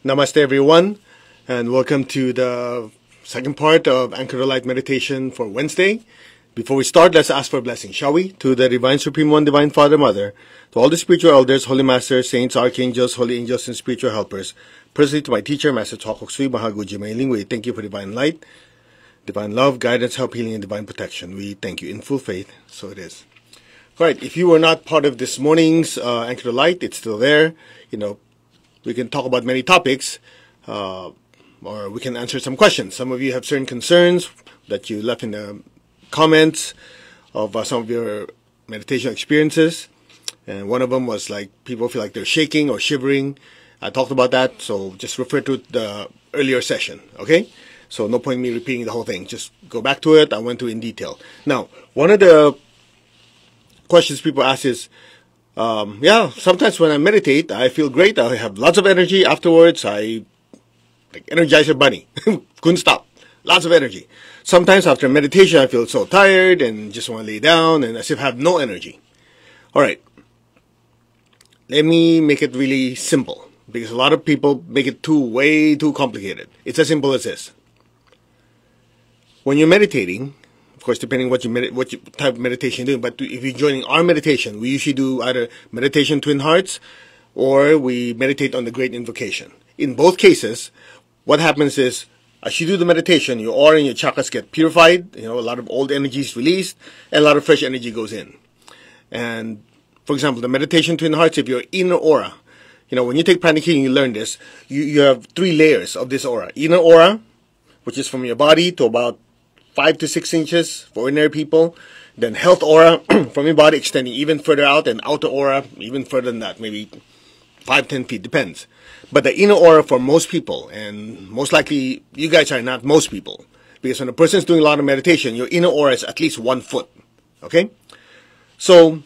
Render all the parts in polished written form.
Namaste everyone, and welcome to the second part of Anchor the Light meditation for Wednesday. Before we start, let's ask for a blessing, shall we? To the Divine Supreme One, Divine Father, Mother, to all the spiritual elders, holy masters, saints, archangels, holy angels, and spiritual helpers, personally to my teacher, Master Chokok Sui Mahaguji Mailingwe, thank you for divine light, divine love, guidance, help, healing, and divine protection. We thank you in full faith, so it is. Alright, if you were not part of this morning's Anchor the Light, it's still there. We can talk about many topics, or we can answer some questions. Some of you have certain concerns that you left in the comments of some of your meditation experiences. And one of them was like people feel like they're shaking or shivering. I talked about that, so just refer to the earlier session, okay? So no point in me repeating the whole thing. Just go back to it. I went through in detail. Now, one of the questions people ask is, sometimes when I meditate, I feel great. I have lots of energy afterwards. I like Energizer Bunny. Couldn't stop. Lots of energy. Sometimes after meditation, I feel so tired and just want to lay down and as if I have no energy. All right. Let me make it really simple because a lot of people make it way too complicated. It's as simple as this. When you're meditating, of course, depending what type of meditation you're doing, but if you're joining our meditation, we usually do either meditation twin hearts or we meditate on the great invocation. In both cases, what happens is as you do the meditation, your aura and your chakras get purified, a lot of old energy is released and a lot of fresh energy goes in. And for example, the meditation twin hearts, if your inner aura, when you take pranic healing, you learn this, you have 3 layers of this aura. Inner aura, which is from your body to about 5 to 6 inches for ordinary people. Then health aura from your body extending even further out, and outer aura even further than that, maybe 5-10 feet, depends. But the inner aura for most people, and most likely you guys are not most people, because when a person is doing a lot of meditation, your inner aura is at least 1 foot. Okay? So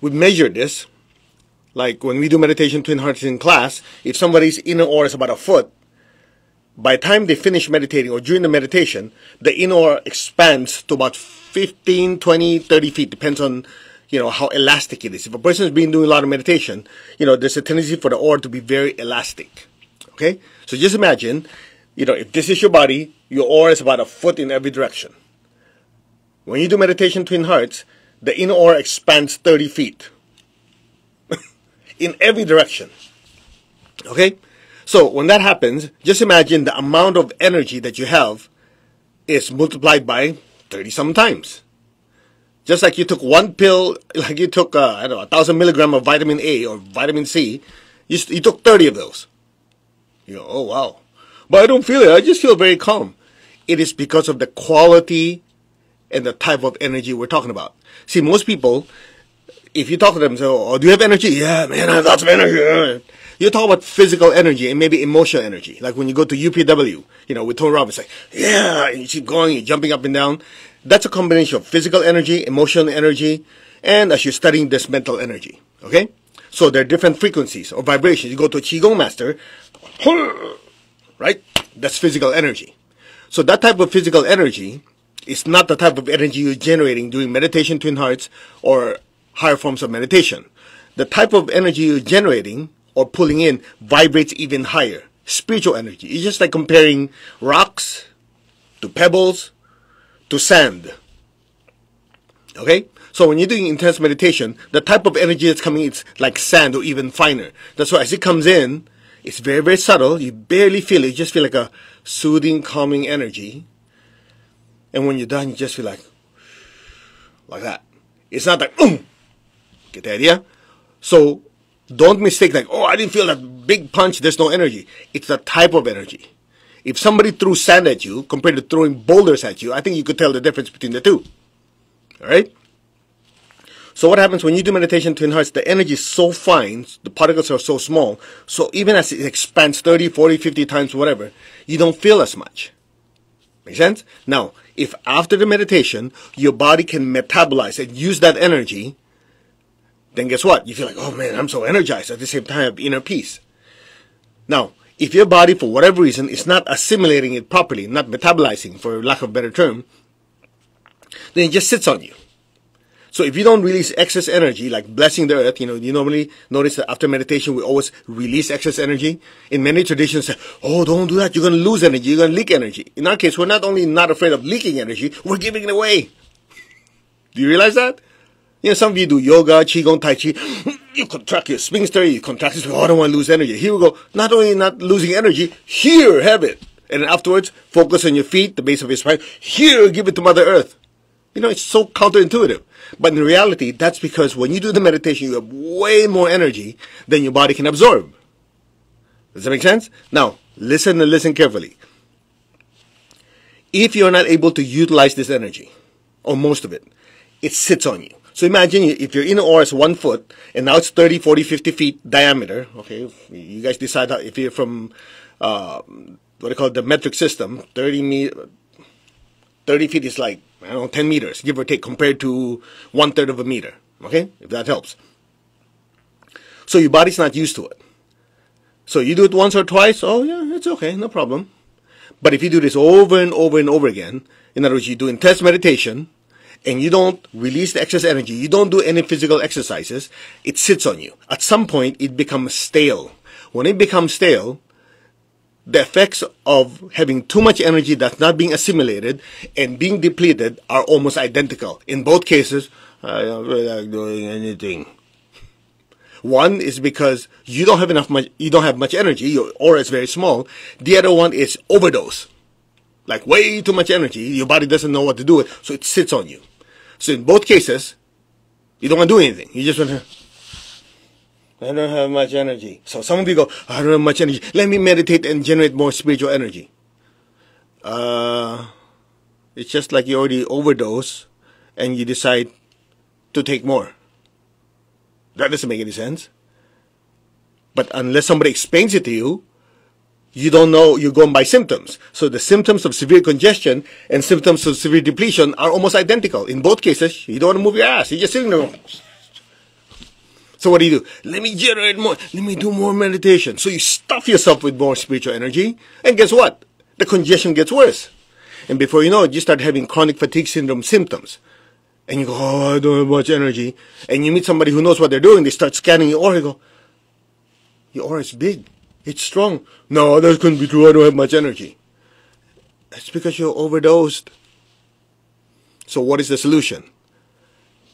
we've measured this. Like when we do meditation twin hearts in class, if somebody's inner aura is about 1 foot, by the time they finish meditating or during the meditation, the inner aura expands to about 15, 20, 30 feet. Depends on, how elastic it is. If a person has been doing a lot of meditation, there's a tendency for the aura to be very elastic. Okay? So just imagine, if this is your body, your aura is about 1 foot in every direction. When you do meditation twin hearts, the inner aura expands 30 feet. In every direction. Okay? So when that happens, just imagine the amount of energy that you have is multiplied by 30 sometimes. Just like you took one pill, like you took, 1,000 milligrams of vitamin A or vitamin C, you took 30 of those. Oh wow. But I don't feel it. I just feel very calm. It is because of the quality and the type of energy we're talking about. See, most people, if you talk to them, say, oh, do you have energy? Yeah, man, I have lots of energy. You talk about physical energy and maybe emotional energy. Like when you go to UPW, with Tony Robbins, like, yeah, and you keep going, you're jumping up and down. That's a combination of physical energy, emotional energy, and as you're studying this, mental energy. Okay? So there are different frequencies or vibrations. You go to a Qigong master, right? That's physical energy. So that type of physical energy is not the type of energy you're generating during meditation twin hearts or higher forms of meditation. The type of energy you're generating or pulling in vibrates even higher. Spiritual energy. It's just like comparing rocks to pebbles to sand. Okay? So when you're doing intense meditation, the type of energy that's coming, it's like sand or even finer. That's why as it comes in, it's very, very subtle. You barely feel it. You just feel like a soothing, calming energy. And when you're done, you just feel like that. It's not like, Get the idea? So don't mistake like, I didn't feel that big punch, there's no energy. It's the type of energy. If somebody threw sand at you compared to throwing boulders at you, I think you could tell the difference between the two. Alright? So what happens when you do meditation twin hearts, the energy is so fine, the particles are so small, so even as it expands 30, 40, 50 times, whatever, you don't feel as much. Make sense? Now, if after the meditation, your body can metabolize and use that energy, then guess what? You feel like, oh man, I'm so energized. At the same time, I have inner peace. Now, if your body, for whatever reason, is not assimilating it properly, not metabolizing, for lack of a better term, then it just sits on you. So if you don't release excess energy, like blessing the earth, you normally notice that after meditation, we always release excess energy. In many traditions, say, oh, don't do that. You're going to lose energy. You're going to leak energy. In our case, we're not only not afraid of leaking energy, we're giving it away. Do you realize that? Some of you do yoga, qigong, tai chi. You contract your sphincter, you contract this. Oh, I don't want to lose energy. Here we go. Not only not losing energy, here, have it. And then afterwards, focus on your feet, the base of your spine. Here, give it to Mother Earth. It's so counterintuitive. But in reality, that's because when you do the meditation, you have way more energy than your body can absorb. Does that make sense? Now, listen and listen carefully. If you're not able to utilize this energy, or most of it, it sits on you. So imagine if your inner aura is 1 foot, and now it's 30, 40, 50 feet diameter. Okay, you guys decide if you're from, what they call the metric system, 30 feet is like, 10 meters, give or take, compared to 1/3 of a meter. Okay, if that helps. So your body's not used to it. So you do it once or twice, oh yeah, it's okay, no problem. But if you do this over and over and over again, in other words, you do intense meditation, and you don't release the excess energy, you don't do any physical exercises, it sits on you. At some point, it becomes stale. When it becomes stale, the effects of having too much energy that's not being assimilated and being depleted are almost identical. In both cases, I don't feel like doing anything. One is because you don't have much energy, your aura is very small. The other one is overdose. Like way too much energy, your body doesn't know what to do with, so it sits on you. So in both cases, you don't want to do anything. You just want to, I don't have much energy. So some of you go, I don't have much energy. Let me meditate and generate more spiritual energy. It's just like you already overdose and you decide to take more. That doesn't make any sense. But unless somebody explains it to you, you don't know, you're going by symptoms. So the symptoms of severe congestion and symptoms of severe depletion are almost identical. In both cases, you don't want to move your ass. You're just sitting there. So what do? Let me generate more. Let me do more meditation. So you stuff yourself with more spiritual energy. And guess what? The congestion gets worse. And before you know it, you start having chronic fatigue syndrome symptoms. And you go, oh, I don't have much energy. And you meet somebody who knows what they're doing. They start scanning your aura. You go, your aura is big. It's strong. No, that couldn't be true. I don't have much energy. It's because you're overdosed. So what is the solution?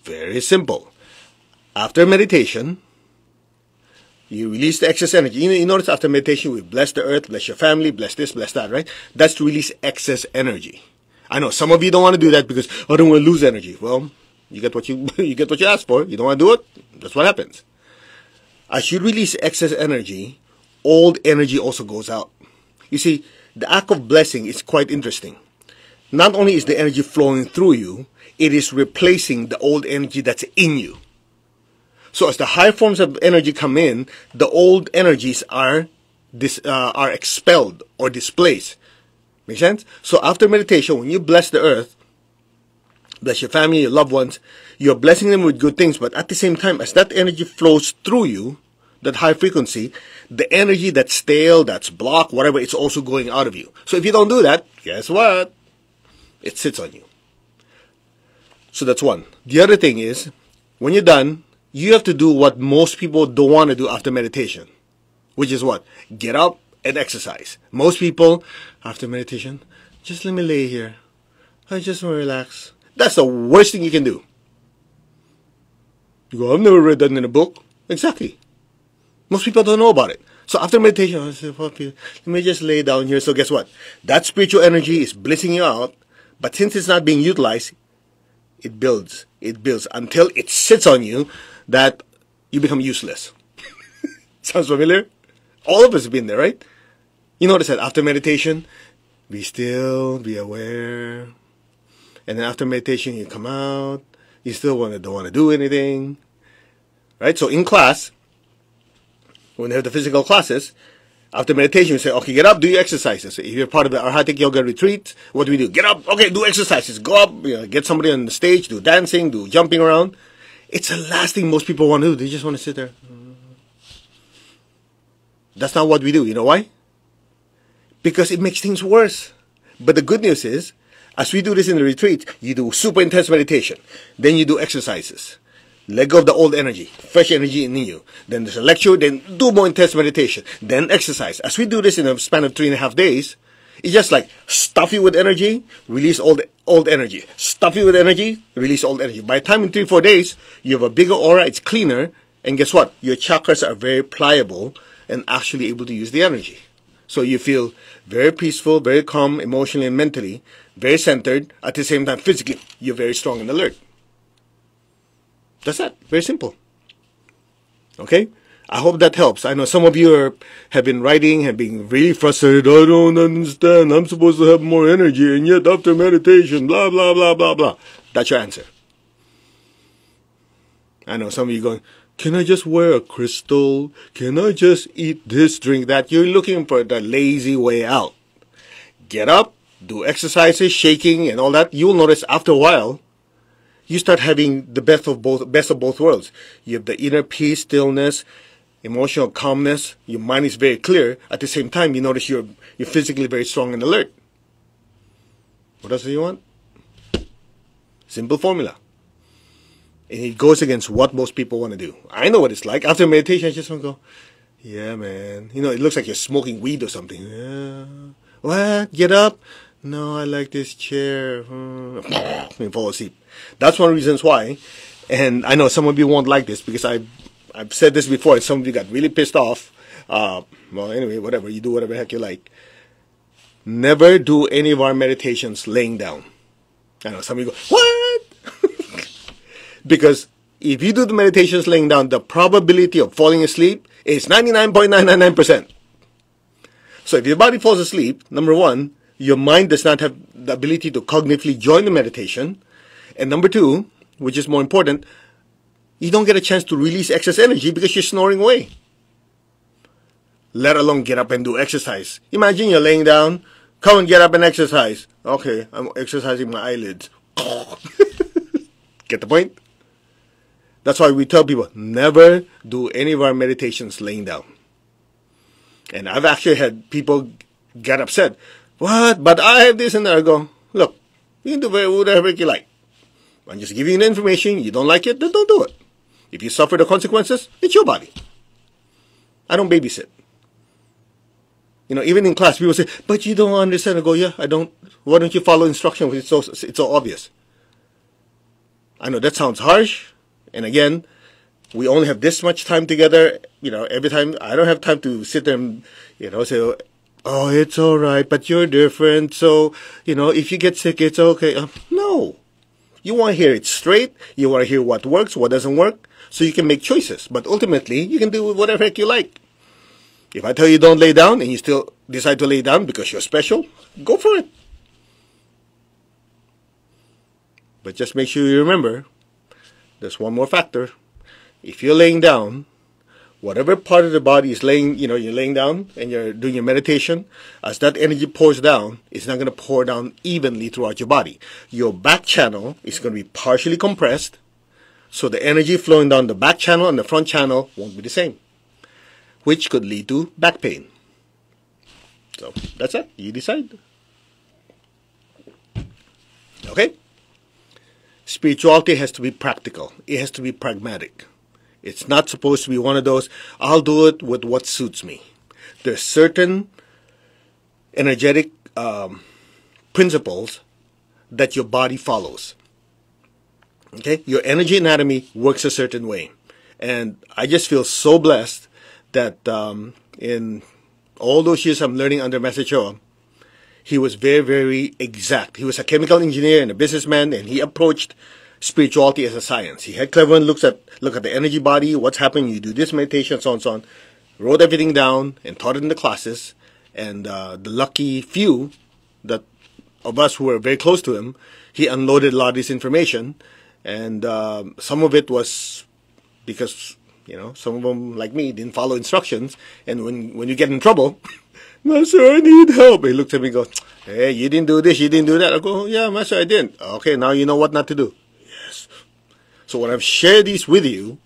Very simple. After meditation, you release the excess energy. You notice after meditation, we bless the earth, bless your family, bless this, bless that, right? That's to release excess energy. I know some of you don't want to do that because I don't want to lose energy. Well, you get what you ask for. You don't want to do it. That's what happens. As you release excess energy, old energy also goes out. You see, the act of blessing is quite interesting. Not only is the energy flowing through you, it is replacing the old energy that's in you. So as the high forms of energy come in, the old energies are expelled or displaced. Make sense? So after meditation, when you bless the earth, bless your family, your loved ones, you're blessing them with good things, but at the same time, as that energy flows through you, that high frequency, the energy that's stale, that's blocked, whatever, it's also going out of you. So if you don't do that, guess what? It sits on you. So that's one. The other thing is, when you're done, you have to do what most people don't want to do after meditation, which is what? Get up and exercise. Most people, after meditation, just let me lay here. I just want to relax. That's the worst thing you can do. You go, I've never read that in a book. Exactly. Most people don't know about it. So after meditation, I say, let me just lay down here. So guess what? That spiritual energy is blissing you out, but since it's not being utilized, it builds. It builds until it sits on you that you become useless. Sounds familiar? All of us have been there, right? You notice that after meditation, be still, be aware. And then after meditation, you come out. You still don't want to do anything. Right? So in class, when they have the physical classes, after meditation, we say, okay, get up, do your exercises. If you're part of the Arhatic Yoga retreat, what do we do? Get up, okay, do exercises. Go up, get somebody on the stage, do dancing, do jumping around. It's the last thing most people want to do. They just want to sit there. That's not what we do. You know why? Because it makes things worse. But the good news is, As we do this in the retreat, you do super intense meditation. Then you do exercises. Let go of the old energy, fresh energy in you. Then there's a lecture, then do more intense meditation. Then exercise. As we do this in a span of 3.5 days, it's just like stuff you with energy, release old energy. Stuff you with energy, release old energy. By the time in 3-4 days, you have a bigger aura, it's cleaner, and guess what? Your chakras are very pliable and actually able to use the energy. So you feel very peaceful, very calm emotionally and mentally, very centered. At the same time, physically, you're very strong and alert. That's that. Very simple. Okay? I hope that helps. I know some of you have been writing, have been really frustrated. I don't understand. I'm supposed to have more energy, and yet after meditation, blah, blah, blah, blah, blah. That's your answer. I know some of you going, can I just wear a crystal? Can I just eat this, drink that? You're looking for the lazy way out. Get up, do exercises, shaking, and all that. You'll notice after a while, you start having the best of both worlds. You have the inner peace, stillness, emotional calmness. Your mind is very clear. At the same time, you notice you're physically very strong and alert. What else do you want? Simple formula. And it goes against what most people want to do. I know what it's like. After meditation, I just want to go, yeah, man. You know, it looks like you're smoking weed or something. Yeah. What? Get up? No, I like this chair. And fall asleep. That's one of the reasons why. And I know some of you won't like this because I've said this before and some of you got really pissed off. Well, anyway, whatever. You do whatever the heck you like. Never do any of our meditations laying down. I know some of you go, what? Because if you do the meditations laying down, the probability of falling asleep is 99.999%. So if your body falls asleep, number one, your mind does not have the ability to cognitively join the meditation. And number two, which is more important, you don't get a chance to release excess energy because you're snoring away. Let alone get up and do exercise. Imagine you're laying down, come and get up and exercise. Okay, I'm exercising my eyelids. Get the point? That's why we tell people, never do any of our meditations laying down. And I've actually had people get upset. What? But I have this and that. I go, look, you can do whatever you like. I'm just giving you the information. You don't like it, then don't do it. If you suffer the consequences, it's your body. I don't babysit. You know, even in class, people say, but you don't understand. I go, yeah, I don't. Why don't you follow instructions? It's so obvious. I know that sounds harsh. And again, we only have this much time together. You know, every time, I don't have time to sit there and, you know, say, oh, it's all right, but you're different. So, you know, if you get sick, it's okay. No. You want to hear it straight. You want to hear what works, what doesn't work, so you can make choices. But ultimately, you can do whatever heck you like. If I tell you don't lay down and you still decide to lay down because you're special, go for it. But just make sure you remember, there's one more factor. If you're laying down, whatever part of the body is laying, you know, you're laying down and you're doing your meditation, as that energy pours down, it's not going to pour down evenly throughout your body. Your back channel is going to be partially compressed, so the energy flowing down the back channel and the front channel won't be the same, which could lead to back pain. So that's it. You decide. Okay? Spirituality has to be practical. It has to be pragmatic. It's not supposed to be one of those, I'll do it with what suits me. There's certain energetic principles that your body follows. Okay? Your energy anatomy works a certain way. And I just feel so blessed that in all those years I'm learning under Master Choa, he was very, very exact. He was a chemical engineer and a businessman, and he approached spirituality as a science. He had clever and look at the energy body, what's happening, you do this meditation, so on, so on. Wrote everything down and taught it in the classes. And the lucky few that of us who were very close to him, he unloaded a lot of this information. And some of it was because, you know, some of them, like me, didn't follow instructions. And when you get in trouble, Master, I need help. He looked at me and goes, hey, you didn't do this, you didn't do that. I go, yeah, Master, I didn't. Okay, now you know what not to do. Yes. So when I've shared these with you,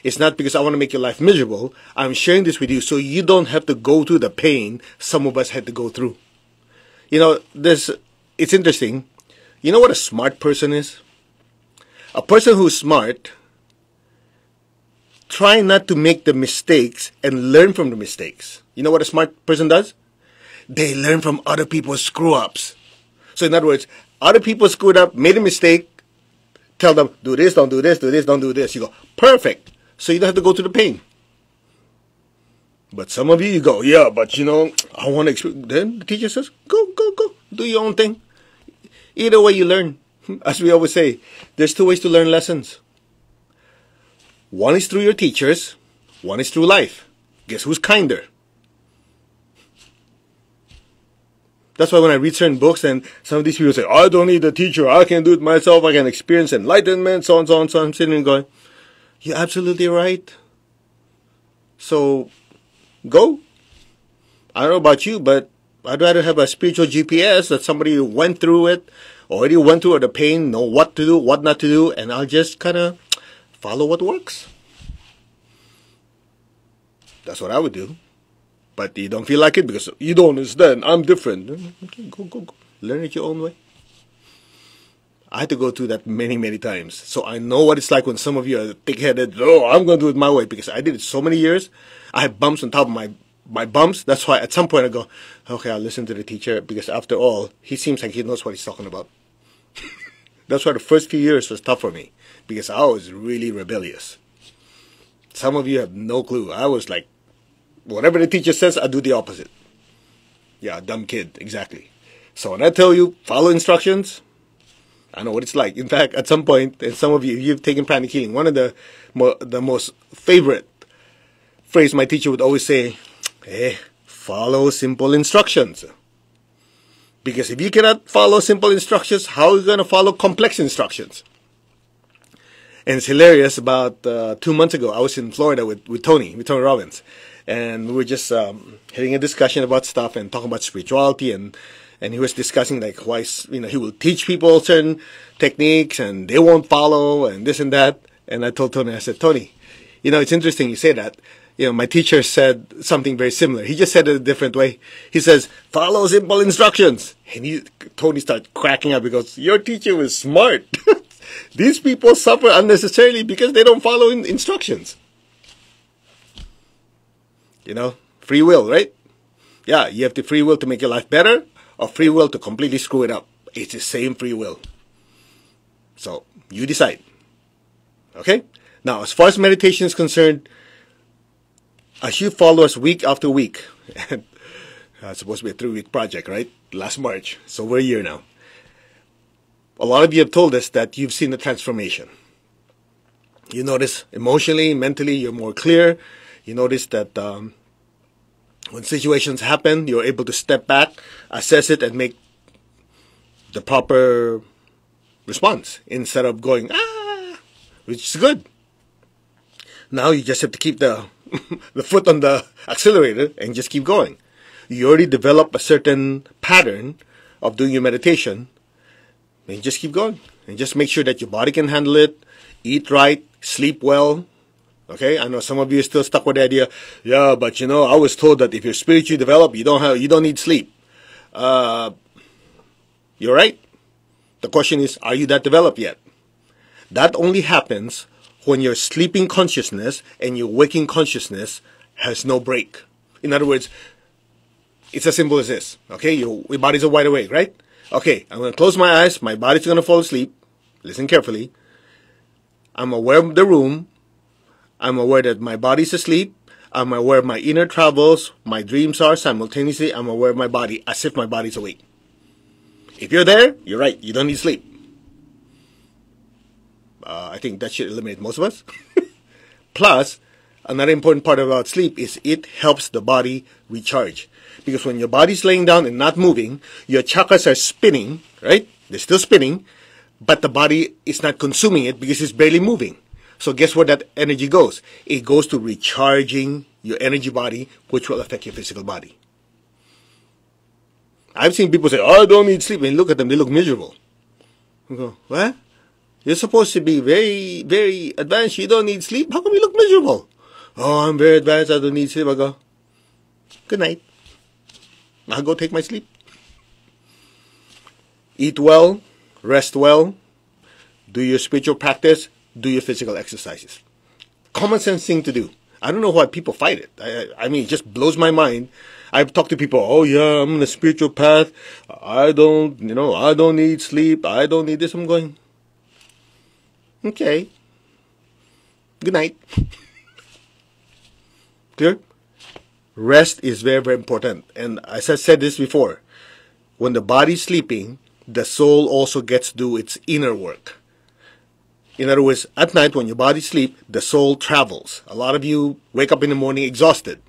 it's not because I want to make your life miserable. I'm sharing this with you so you don't have to go through the pain some of us had to go through. You know, it's interesting. You know what a smart person is? A person who's smart try not to make the mistakes and learn from the mistakes. You know what a smart person does? They learn from other people's screw-ups. So in other words, other people screwed up, made a mistake, tell them, do this, don't do this, do this, don't do this. You go, perfect. So you don't have to go through the pain. But some of you go, yeah, but you know, I want to experience. Then the teacher says, go, go, go. Do your own thing. Either way you learn. As we always say, there's two ways to learn lessons. One is through your teachers. One is through life. Guess who's kinder? That's why when I read certain books and some of these people say, I don't need a teacher. I can do it myself. I can experience enlightenment, so on, so on. So I'm sitting and going, you're absolutely right. So go. I don't know about you, but I'd rather have a spiritual GPS that somebody went through it, already went through the pain, know what to do, what not to do, and I'll just kind of follow what works. That's what I would do. But you don't feel like it because you don't understand. I'm different. Okay, go, go, go. Learn it your own way. I had to go through that many, many times. So I know what it's like when some of you are thick-headed. Oh, I'm going to do it my way because I did it so many years. I had bumps on top of my bumps. That's why at some point I go, okay, I'll listen to the teacher because after all, he seems like he knows what he's talking about. That's why the first few years was tough for me because I was really rebellious. Some of you have no clue. I was like, whatever the teacher says, I do the opposite. Yeah, dumb kid, exactly. So when I tell you, follow instructions, I know what it's like. In fact, at some point, and some of you, you've taken pranic healing, one of the most favorite phrase my teacher would always say, hey, follow simple instructions. Because if you cannot follow simple instructions, how are you going to follow complex instructions? And it's hilarious. About 2 months ago, I was in Florida with Tony Robbins. And we were just having a discussion about stuff and talking about spirituality. And he was discussing like why, you know, he will teach people certain techniques and they won't follow and this and that. And I told Tony, I said, Tony, you know, it's interesting you say that. You know, my teacher said something very similar. He just said it a different way. He says, follow simple instructions. And Tony started cracking up because your teacher was smart. These people suffer unnecessarily because they don't follow instructions. You know, free will, right? Yeah, you have the free will to make your life better or free will to completely screw it up. It's the same free will. So, you decide. Okay? Now, as far as meditation is concerned, as you follow us week after week, and it's supposed to be a 3-week project, right? Last March. So we're a year now. A lot of you have told us that you've seen the transformation. You notice emotionally, mentally, you're more clear. You notice that when situations happen, you're able to step back, assess it, and make the proper response instead of going, which is good. Now you just have to keep the foot on the accelerator and just keep going. You already develop a certain pattern of doing your meditation, and just keep going. And just make sure that your body can handle it, eat right, sleep well. Okay, I know some of you are still stuck with the idea, yeah, but you know, I was told that if you're spiritually developed, you don't need sleep. You're right. The question is, are you that developed yet? That only happens when your sleeping consciousness and your waking consciousness has no break. In other words, it's as simple as this. Okay, your bodies are wide awake, right? Okay, I'm going to close my eyes. My body's going to fall asleep. Listen carefully. I'm aware of the room. I'm aware that my body's asleep. I'm aware of my inner travels. My dreams are simultaneously. I'm aware of my body as if my body's awake. If you're there, you're right. You don't need sleep. I think that should eliminate most of us. Plus, another important part about sleep is it helps the body recharge. Because when your body's laying down and not moving, your chakras are spinning, right? They're still spinning, but the body is not consuming it because it's barely moving. So guess where that energy goes? It goes to recharging your energy body, which will affect your physical body. I've seen people say, oh, I don't need sleep. And look at them, they look miserable. I go, what? You're supposed to be very, very advanced. You don't need sleep. How come you look miserable? Oh, I'm very advanced. I don't need sleep. I go, good night. I'll go take my sleep. Eat well. rest well, do your spiritual practice, do your physical exercises. Common sense thing to do. I don't know why people fight it. I mean, it just blows my mind. I've talked to people, oh yeah, I'm on a spiritual path. I don't need sleep. I don't need this. I'm going, okay. Good night. Clear? Rest is very, very important. And as I said this before, when the body's sleeping, the soul also gets to do its inner work. In other words, at night when your body sleeps, the soul travels. A lot of you wake up in the morning exhausted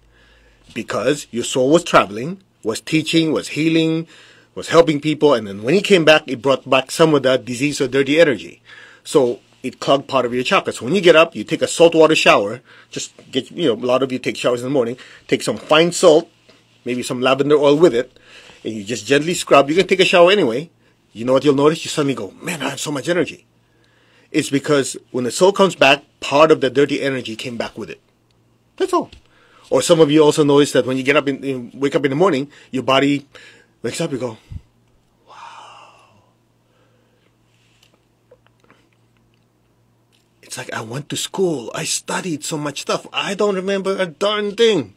because your soul was traveling, was teaching, was healing, was helping people, and then when it came back, it brought back some of that disease or dirty energy. So it clogged part of your chakra. So when you get up, you take a saltwater shower. Just get, a lot of you take showers in the morning. Take some fine salt, maybe some lavender oil with it, and you just gently scrub. You can take a shower anyway. You know what you'll notice? You suddenly go, man, I have so much energy. It's because when the soul comes back, part of the dirty energy came back with it. That's all. Or some of you also notice that when you get up wake up in the morning, your body wakes up, you go, wow. It's like I went to school. I studied so much stuff. I don't remember a darn thing.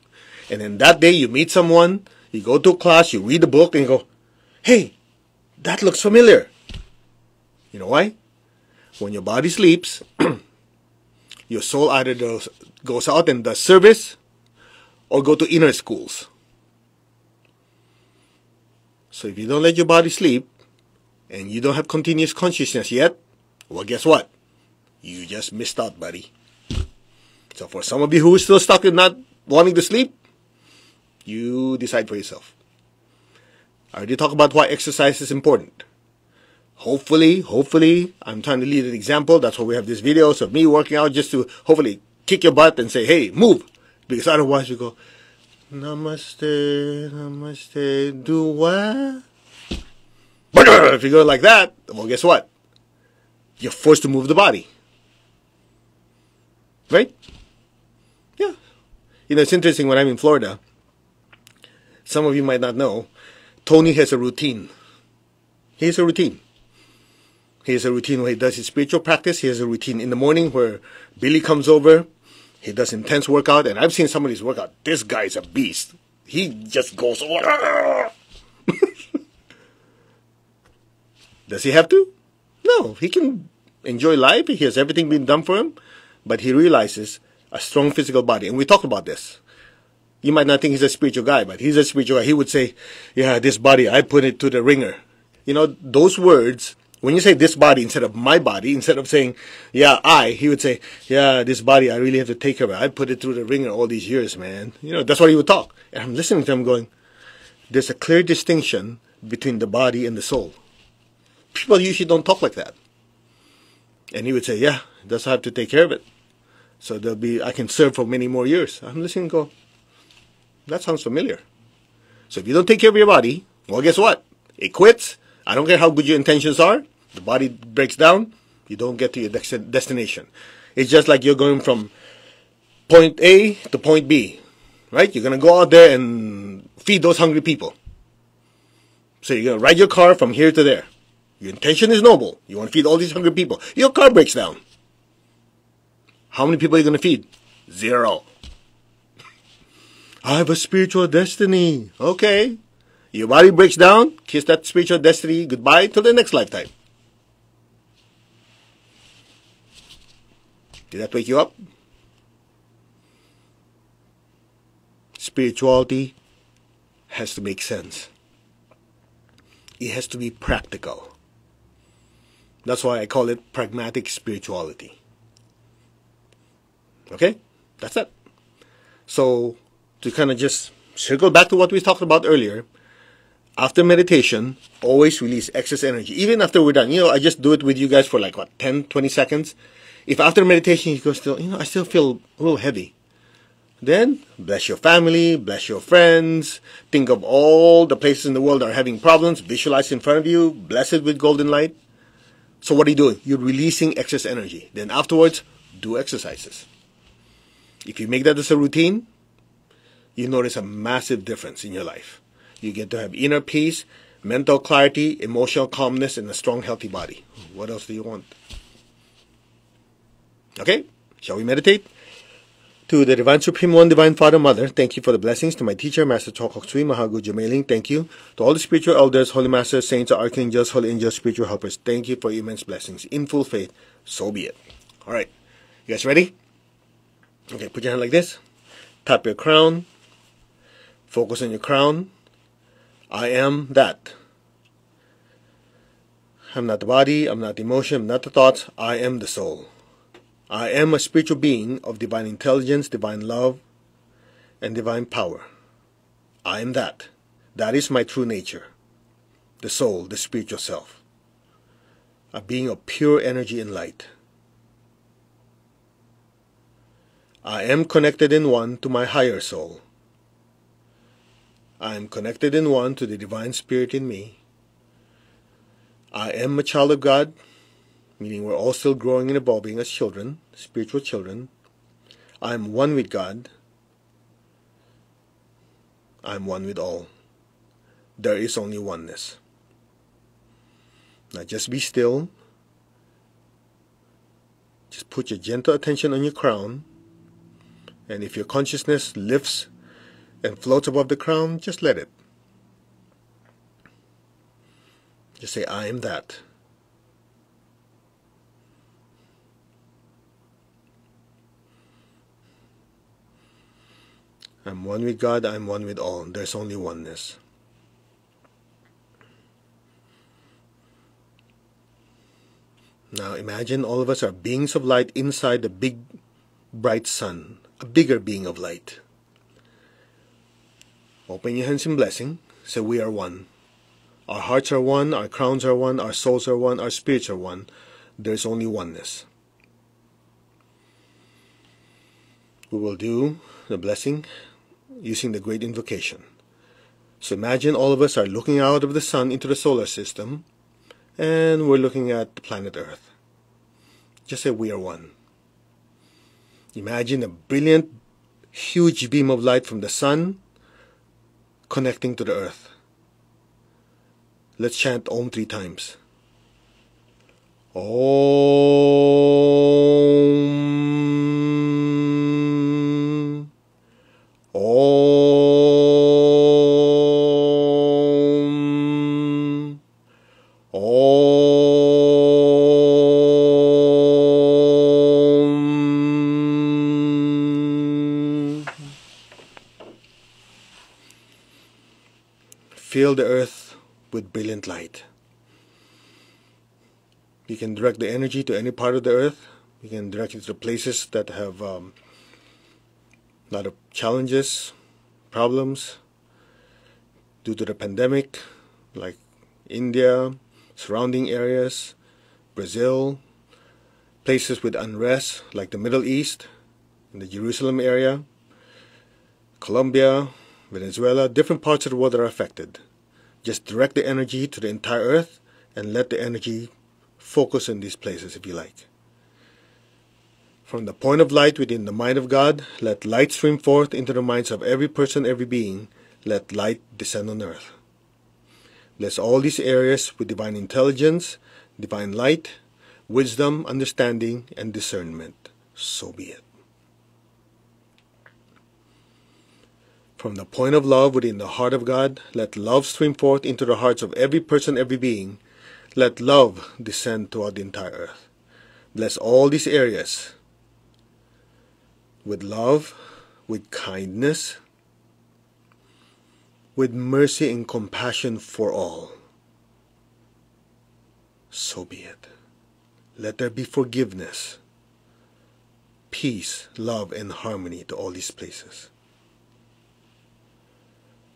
And then that day you meet someone, you go to a class, you read the book, and you go, hey, that looks familiar. You know why? When your body sleeps, your soul either goes out and does service or go to inner schools. So if you don't let your body sleep and you don't have continuous consciousness yet, well, guess what? You just missed out, buddy. So for some of you who are still stuck in not wanting to sleep, you decide for yourself. I already talked about why exercise is important. Hopefully, I'm trying to lead an example. That's why we have this video of me working out, just to hopefully kick your butt and say, hey, move. Because otherwise you go, namaste, namaste, do what? If you go like that, well, guess what? You're forced to move the body. Right? Yeah. It's interesting when I'm in Florida. Some of you might not know, Tony has a routine. He has a routine. He has a routine where he does his spiritual practice. He has a routine in the morning where Billy comes over. He does intense workout. And I've seen some of his workout. This guy's a beast. He just goes, does he have to? No. He can enjoy life. He has everything being done for him. But he realizes a strong physical body. And we talked about this. You might not think he's a spiritual guy, but he's a spiritual guy. He would say, yeah, this body, I put it to the ringer. Those words, when you say this body instead of my body, instead of saying, yeah, he would say, yeah, this body, I really have to take care of it. I put it through the ringer all these years, man. That's what he would talk. And I'm listening to him going, there's a clear distinction between the body and the soul. People usually don't talk like that. And he would say, yeah, that's how I have to take care of it. So I can serve for many more years. I'm listening and go, that sounds familiar. So if you don't take care of your body, well, guess what? It quits. I don't care how good your intentions are. The body breaks down. You don't get to your destination. It's just like you're going from point A to point B, right? You're going to go out there and feed those hungry people. So you're going to ride your car from here to there. Your intention is noble. You want to feed all these hungry people. Your car breaks down. How many people are you going to feed? 0. I have a spiritual destiny. Okay. Your body breaks down. Kiss that spiritual destiny goodbye till the next lifetime. Did that wake you up? Spirituality has to make sense. It has to be practical. That's why I call it pragmatic spirituality. Okay? That's it. So, to kind of just circle back to what we talked about earlier, after meditation, always release excess energy. Even after we're done. I just do it with you guys for 10, 20 seconds. If after meditation you go I still feel a little heavy. Then, bless your family, bless your friends. Think of all the places in the world that are having problems. Visualize in front of you. Bless it with golden light. So what are you doing? You're releasing excess energy. Then afterwards, do exercises. If you make that as a routine, you notice a massive difference in your life. You get to have inner peace, mental clarity, emotional calmness, and a strong, healthy body. What else do you want? Okay, shall we meditate? To the Divine Supreme One, Divine Father, Mother, thank you for the blessings. To my teacher, Master Choa Kok Sui, Mahagu Jamailing, thank you. To all the spiritual elders, holy masters, saints, archangels, holy angels, spiritual helpers, thank you for your immense blessings. In full faith, so be it. All right, you guys ready? Okay, put your hand like this. Tap your crown. Focus on your crown. I am that. I'm not the body, I'm not the emotion, I'm not the thoughts, I am the soul. I am a spiritual being of divine intelligence, divine love, and divine power. I am that. That is my true nature. The soul, the spiritual self. A being of pure energy and light. I am connected in one to my higher soul. I am connected in one to the divine spirit in me. I am a child of God, meaning we're all still growing and evolving as children, spiritual children. I am one with God. I am one with all. There is only oneness. Now just be still. Just put your gentle attention on your crown. And if your consciousness lifts and floats above the crown, just let it. Just say, I am that. I'm one with God, I'm one with all. There's only oneness. Now imagine all of us are beings of light inside the big, bright sun, a bigger being of light. Open your hands in blessing. Say, we are one. Our hearts are one, our crowns are one, our souls are one, our spirits are one. There's only oneness. We will do the blessing using the great invocation. So imagine all of us are looking out of the sun into the solar system, and we're looking at the planet Earth. Just say, we are one. Imagine a brilliant, huge beam of light from the sun connecting to the earth. Let's chant Om 3 times. Om. Om. Om. Fill the earth with brilliant light. You can direct the energy to any part of the earth. You can direct it to places that have a lot of challenges, problems due to the pandemic, like India, surrounding areas, Brazil, places with unrest like the Middle East, in the Jerusalem area, Colombia, Venezuela, different parts of the world that are affected. Just direct the energy to the entire earth and let the energy focus in these places if you like. From the point of light within the mind of God, let light stream forth into the minds of every person, every being. Let light descend on earth. Bless all these areas with divine intelligence, divine light, wisdom, understanding, and discernment. So be it. From the point of love within the heart of God, let love stream forth into the hearts of every person, every being. Let love descend throughout the entire earth. Bless all these areas with love, with kindness, with mercy and compassion for all. So be it. Let there be forgiveness, peace, love, and harmony to all these places.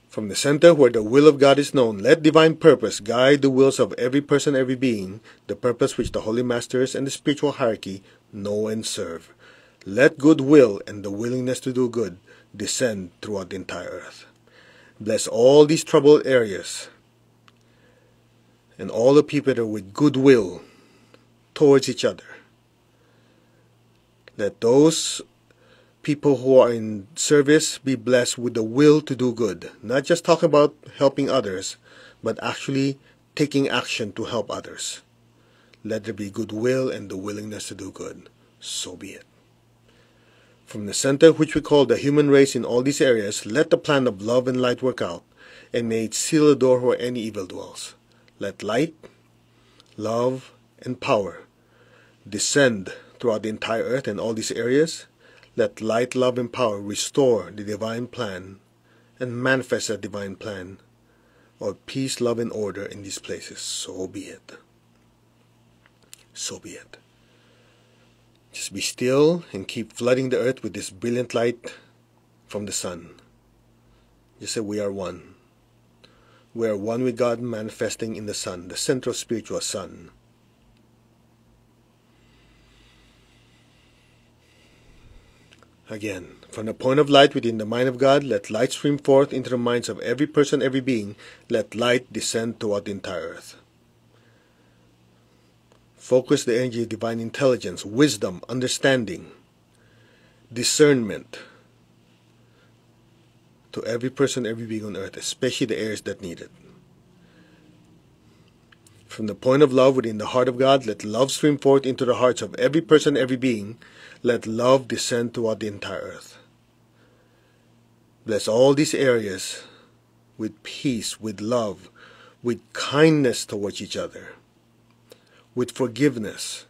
From the center where the will of God is known, let divine purpose guide the wills of every person, every being, the purpose which the Holy Masters and the spiritual hierarchy know and serve. Let goodwill and the willingness to do good descend throughout the entire earth. Bless all these troubled areas and all the people that are with goodwill towards each other. Let those people who are in service be blessed with the will to do good. Not just talk about helping others, but actually taking action to help others. Let there be goodwill and the willingness to do good. So be it. From the center, which we call the human race in all these areas, let the plan of love and light work out, and may it seal the door where any evil dwells. Let light, love, and power descend throughout the entire earth and all these areas. Let light, love, and power restore the divine plan and manifest that divine plan of peace, love, and order in these places. So be it. So be it. Just be still and keep flooding the earth with this brilliant light from the sun. Just say, we are one. We are one with God, manifesting in the sun, the central spiritual sun. Again, from the point of light within the mind of God, let light stream forth into the minds of every person, every being. Let light descend throughout the entire earth. Focus the energy of divine intelligence, wisdom, understanding, discernment to every person, every being on earth, especially the areas that need it. From the point of love within the heart of God, let love stream forth into the hearts of every person, every being. Let love descend throughout the entire earth. Bless all these areas with peace, with love, with kindness towards each other, with forgiveness,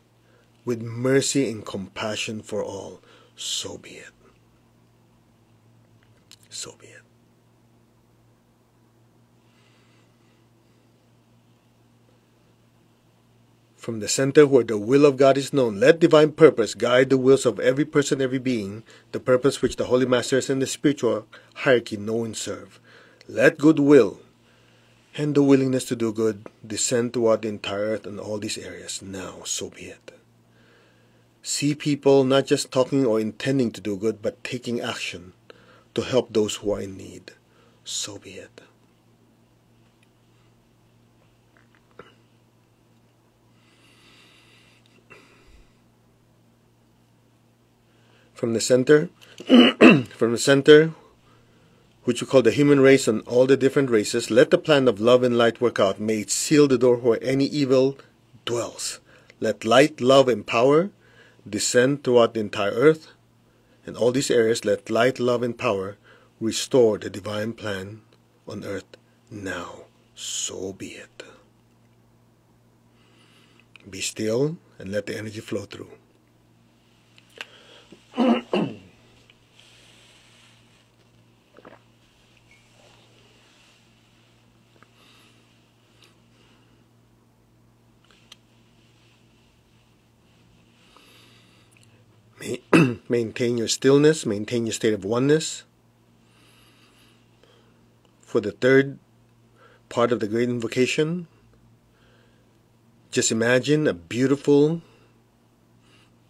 with mercy and compassion for all. So be it. So be it. From the center where the will of God is known, let divine purpose guide the wills of every person, every being, the purpose which the Holy Masters and the spiritual hierarchy know and serve. Let goodwill and the willingness to do good descend throughout the entire earth and all these areas. Now, so be it. See people not just talking or intending to do good, but taking action to help those who are in need. So be it. From the center, which we call the human race and all the different races, let the plan of love and light work out. May it seal the door where any evil dwells. Let light, love, and power descend throughout the entire earth and all these areas. Let light, love, and power restore the divine plan on earth now. So be it. Be still and let the energy flow through. Maintain your stillness, maintain your state of oneness. For the third part of the great invocation, just imagine a beautiful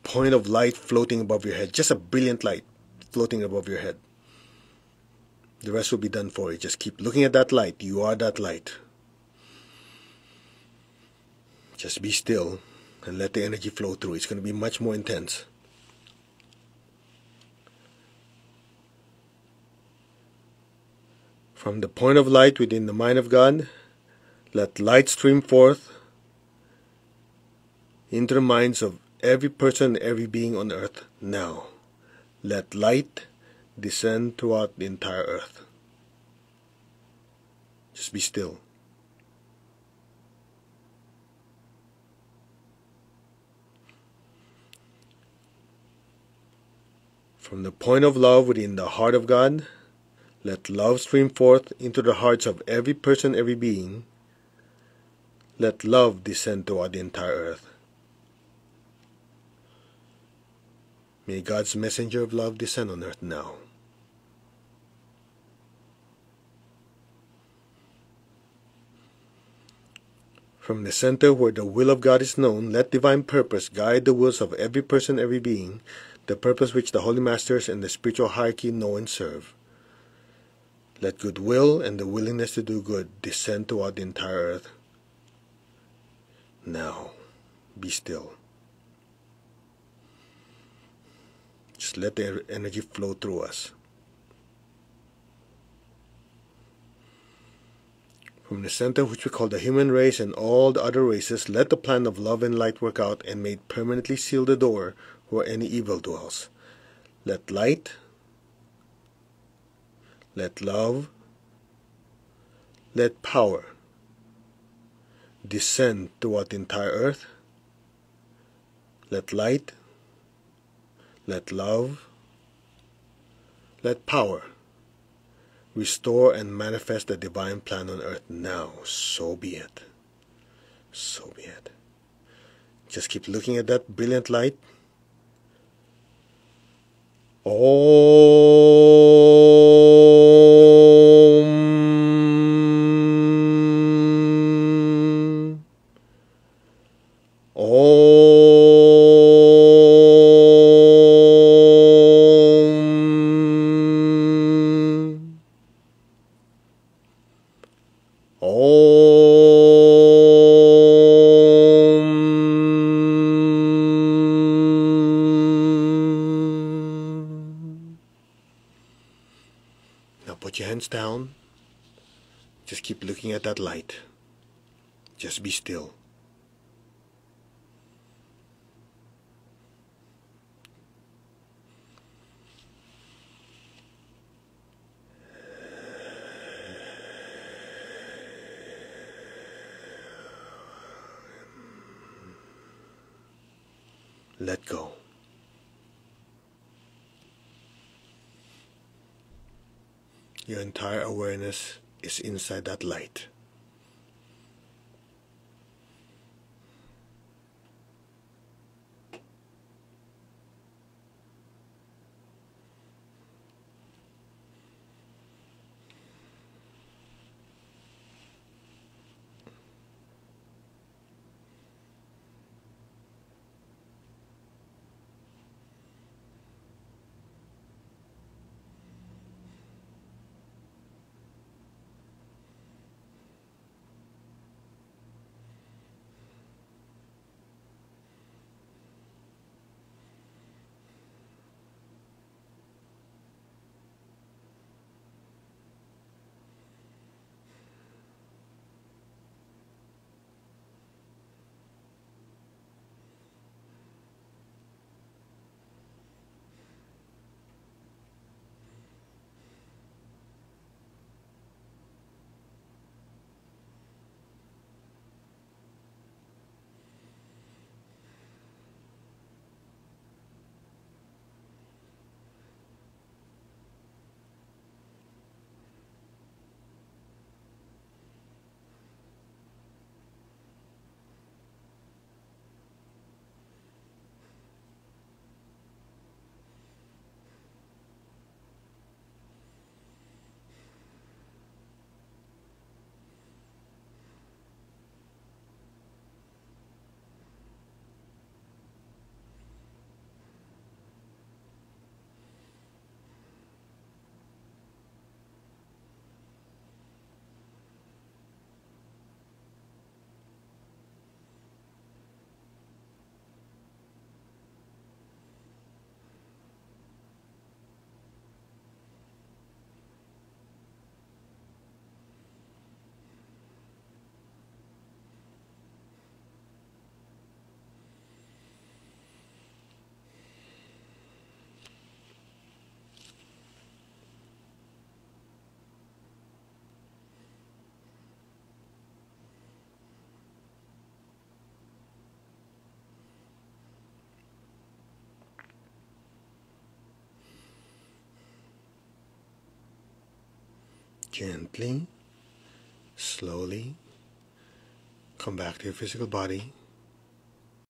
point of light floating above your head. Just a brilliant light floating above your head. The rest will be done for you. Just keep looking at that light. You are that light. Just be still and let the energy flow through. It's going to be much more intense. From the point of light within the mind of God, let light stream forth into the minds of every person, every being on earth now. Let light descend throughout the entire earth. Just be still. From the point of love within the heart of God, let love stream forth into the hearts of every person, every being. Let love descend throughout the entire earth. May God's messenger of love descend on earth now. From the center where the will of God is known, let divine purpose guide the wills of every person, every being, the purpose which the Holy Masters and the spiritual hierarchy know and serve. Let goodwill and the willingness to do good descend throughout the entire earth. Now, be still. Just let the energy flow through us. From the center, which we call the human race and all the other races, let the plan of love and light work out, and may it permanently seal the door where any evil dwells. Let light, let love, let power descend throughout the entire earth. Let light, let love, let power restore and manifest the divine plan on earth now. So be it. So be it. Just keep looking at that brilliant light. Om. Om. Om. Now put your hands down. Just keep looking at that light. Just be still. Let go. Your entire awareness is inside that light. Gently, slowly, come back to your physical body.